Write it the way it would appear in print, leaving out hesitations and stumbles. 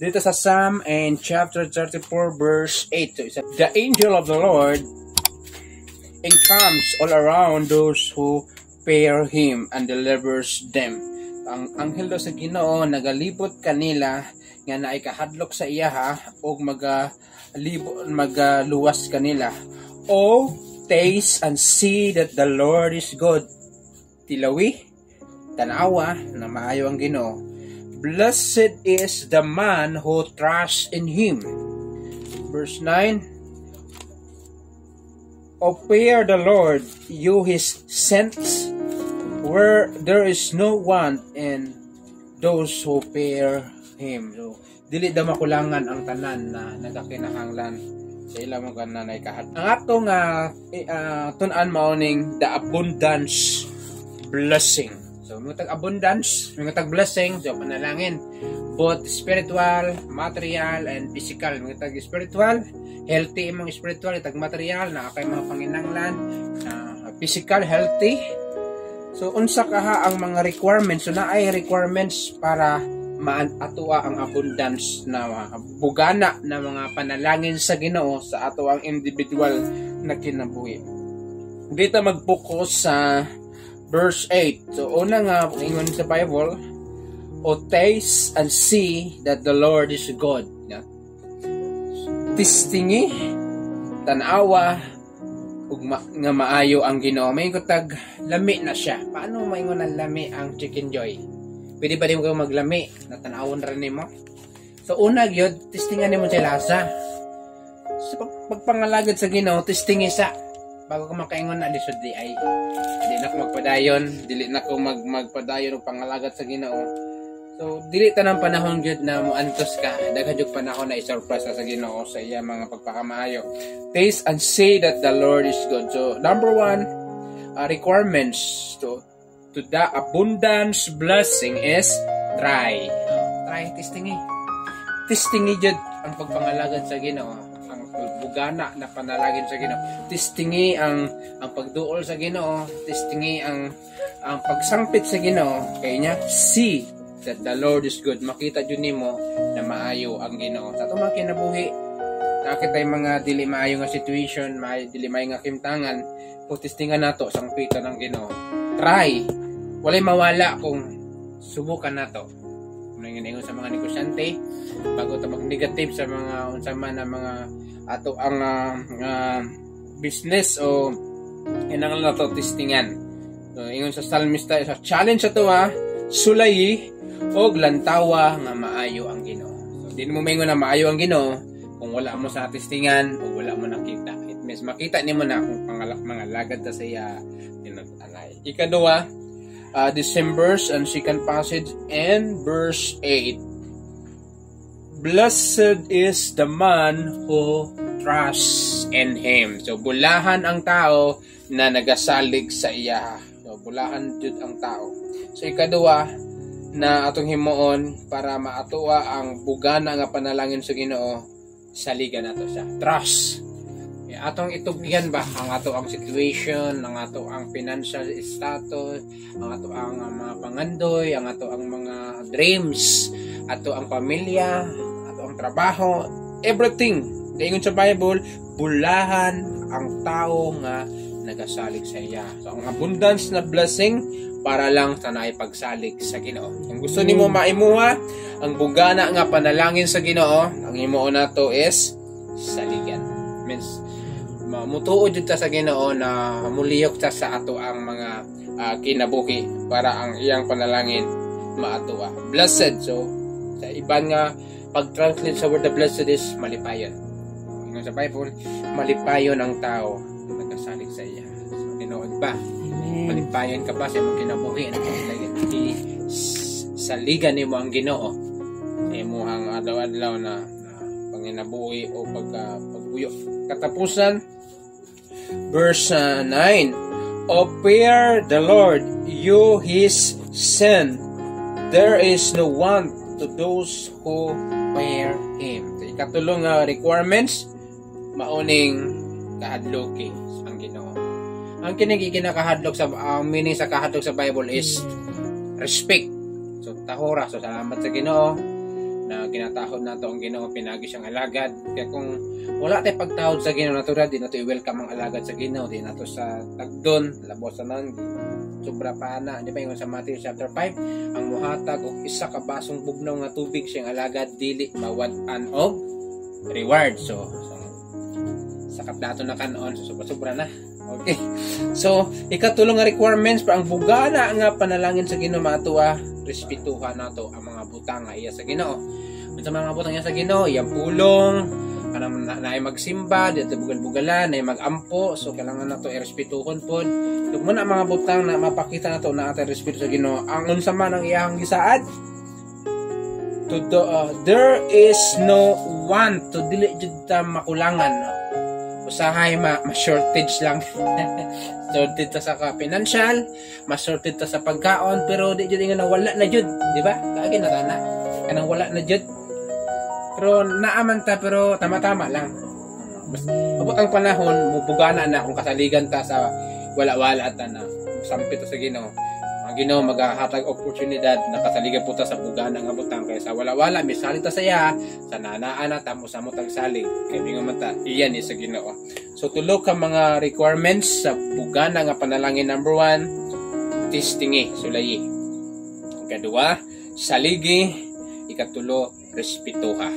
Dito sa Psalm and chapter 34 verse 8. So, the angel of the Lord encamps all around those who fear Him and delivers them. Ang anghel daw sa Ginoo nagalibot kanila nga naay kahadlok sa iya og magaluwas kanila. Oh, taste and see that the Lord is good. Tilawi, tanawa na maayo ang Ginoo. Blessed is the man who trusts in Him. Verse 9. O fear the Lord, you His saints, where there is no want in those who fear Him. So, dili da makulangan ang tanan na nagakinahanglan sa ilang mga nanay kahat. Ang atong tun-an maoning the abundance blessing. So, mga tag-abundance, mga tag-blessing, so, panalangin. Both spiritual, material, and physical. Mga tag-spiritual, healthy mga spiritual, tag-material, nakakay mga panginanglan, physical, healthy. So, unsa kaha ang mga requirements? So, naay requirements para maatua ang abundance na bugana na mga panalangin sa Ginoo sa ato ang individual na kinabuhi. Dito mag-focus sa verse 8. So, una nga, ingon sa Bible, O taste and see that the Lord is good. Tistingi, tanawa, ug nga maayo ang Ginoo. May tag lami na siya. Paano maingon ang lami ang Chicken Joy? Pwede ba din ko maglami? Natanawon rin mo? So, una gyud tistingan nimo sa lasa. So, pagpangalagad sa Ginoo, tistingi sa bago ko makaingon na lisod di ay dili na ko magpadayon, dili na ko magpadayon og pangalagat sa Ginoo. So dili tanang panahon gyud na moantos ka, daghan jud panahon na i-surprise ka sa Ginoo sa iya mga pagpakamaayo. Taste and see that the Lord is good. So number 1 requirements to the abundance blessing is try testingi. Testingi jud ang pagpangalagad sa Ginoo. Bugana na panalangin sa Ginoo. Tistingi ang pagduol sa Ginoo, tistingi ang pagsangpit sa Ginoo. Kay niya see that the Lord is good. Makita jud nimo na maayo ang Ginoo. Sa atong mga kinabuhi, nakita tay mga dili maayo nga situation, dili maayo nga kimtangan, tistingan nato sangpitan ng Ginoo. Try. Walay mawala kung subukan nato. Ingon sa mga negosyante bago ta mag-negative sa mga unsa man na mga ato ang business o inang nato testingan. So ingon sa salmista sa challenge ato sulayi og lantawa nga maayo ang Ginoo. So di mo maingon na maayo ang Ginoo kung wala mo sa testingan o wala mo nakita. It means makita nimo na kung mga lagad ta sa iya tinag-anay. Ikaduha, the same verse and second passage and verse 8. Blessed is the man who trusts in Him. So, bulahan ang tao na nagasalig sa iya. So, bulahan jud ang tao. So, ikaduha na atong himuon para maatuwa ang bugana nga panalangin sa Ginoo, saligan nato siya. Trust. Atong itugyan ba ang ato ang situation, ang ato ang financial status, ang ato ang mga pangandoy, ang ato ang mga dreams, ato ang pamilya, ato ang trabaho, everything. Dayon sa Bible, bulahan ang tao nga nagasalig sa iya. So ang abundance na blessing para lang sa naipagsalig sa Ginoo. Kung gusto nimo maimuha ang bugana nga panalangin sa Ginoo, ang himuon nato is saligan. Means mutuod jud ta sa Ginoo na muliyok ta sa ato ang mga kinabuhi para ang iyang panalangin maatuwa. Blessed. So sa iban nga pag-translate sa word the blessed is malipayon. Ingon sa Bible, malipayon ang tao na nagasalig sa iya. So tinuod ba? Amen. Malipayon ka ba sa imong kinabuhi? Saligan nimo ang Ginoo sa imong adlaw-adlaw na panginabuhi o pagbuyo. Katapusan, verse 9. O fear the Lord, you His saints. There is no want to those who fear Him. So, ikatulong requirements, mauning kahadloki ang Ginoo. Ang kinakahadlok sa meaning sa kahadlok sa Bible is respect. So tahora, so salamat sa Ginoo na ginatahod nato ang Ginoo, pinagi siyang alagad. Kaya kung wala tay pagtahod sa Ginoo nato di nato i-welcome ang alagad sa Ginoo, di nato sa tagdon labos nang sobra pa na, di ba yung sa Matthew chapter 5, ang muhatag og isa ka basong bugnaw nga tubig siyang alagad dili mawad-an og reward. So sakat dato na kanon, so sobra na. Okay. So, ikatulong nga requirements para ang bugana nga panalangin sa Ginoo matuwa, respetuhan nato ang mga butang nga iya sa Ginoo. Sa mga butang iya sa Ginoo, iyang pulong, kanang naay magsimba, dito bugal-bugalan, naay magampo, so kailangan nato irespetuhon pod. Ug mo na mga butang na mapakita nato na atay respeto sa Ginoo. Ang unsa man ang iyang gisaad, there is no want to dili jud ta makulangan. Usahay ma-shortage lang. Shortage ta sa financial, ma-shortage ta sa pagkaon, pero di jud nga wala na jud, di ba? Kaagi na tana. Kanang wala na jud. Pero naaman ta, pero tama-tama lang. Mas abot ang panahon, mubugana na kung kasaligan ta sa wala-wala ta na sampit ta sa Ginoo. Ang Ginoo maghahatag oportunidad na kasaligan po ta sa bugana nga butang, kaya sa wala-wala misali ta saya sa nanaan na tamo sa mutag salig kay mingon mata iyan ni sa Ginoo. So tulo ka mga requirements sa bugana nga panalangin. Number 1, testingi, sulayi. Ikadua, saligi. Ikatulo, respetuha.